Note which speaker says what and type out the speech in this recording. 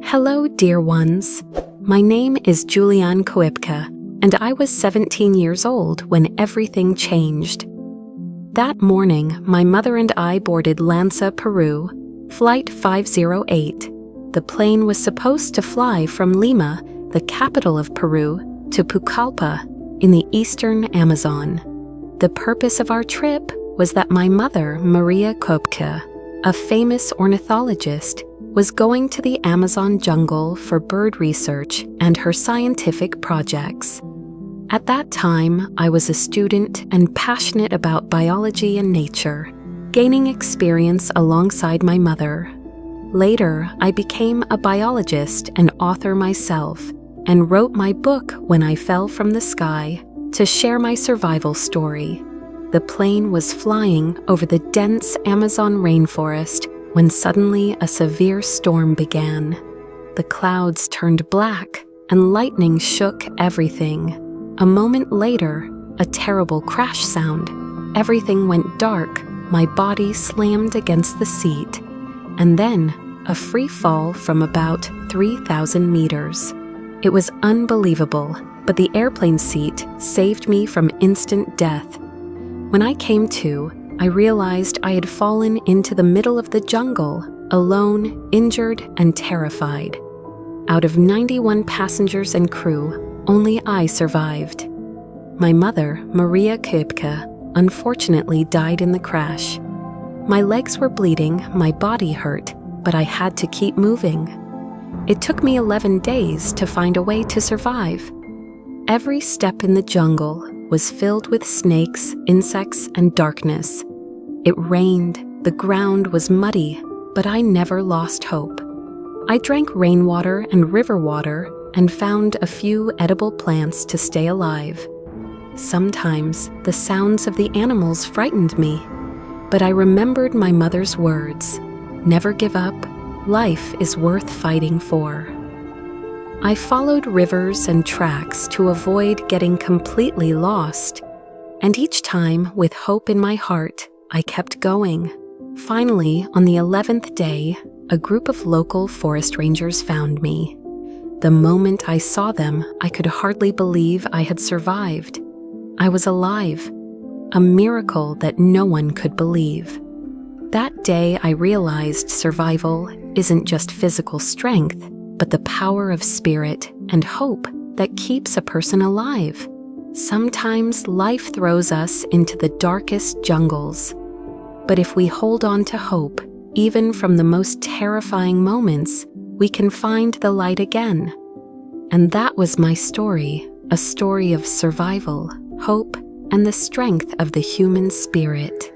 Speaker 1: Hello, dear ones. My name is Julian, and I was 17 years old when everything changed. That morning, my mother and I boarded Lanza, Peru, Flight 508. The plane was supposed to fly from Lima, the capital of Peru, to Pucallpa in the eastern Amazon. The purpose of our trip was that my mother, Maria Kopke, a famous ornithologist, was going to the Amazon jungle for bird research and her scientific projects. At that time, I was a student and passionate about biology and nature, gaining experience alongside my mother. Later, I became a biologist and author myself, and wrote my book When I Fell from the Sky to share my survival story. The plane was flying over the dense Amazon rainforest when suddenly a severe storm began. The clouds turned black and lightning shook everything. A moment later, a terrible crash sound. Everything went dark, my body slammed against the seat, and then a free fall from about 3,000 meters. It was unbelievable, but the airplane seat saved me from instant death. When I came to, I realized I had fallen into the middle of the jungle, alone, injured, and terrified. Out of 91 passengers and crew, only I survived. My mother, Maria Kopke, unfortunately died in the crash. My legs were bleeding, my body hurt, but I had to keep moving. It took me 11 days to find a way to survive. Every step in the jungle was filled with snakes, insects, and darkness. It rained, the ground was muddy, but I never lost hope. I drank rainwater and river water and found a few edible plants to stay alive. Sometimes the sounds of the animals frightened me, but I remembered my mother's words, "Never give up, life is worth fighting for." I followed rivers and tracks to avoid getting completely lost, and each time, with hope in my heart, I kept going. Finally, on the 11th day, a group of local forest rangers found me. The moment I saw them, I could hardly believe I had survived. I was alive, a miracle that no one could believe. That day, I realized survival isn't just physical strength, but the power of spirit and hope that keeps a person alive. Sometimes life throws us into the darkest jungles. But if we hold on to hope, even from the most terrifying moments, we can find the light again. And that was my story, a story of survival, hope, and the strength of the human spirit.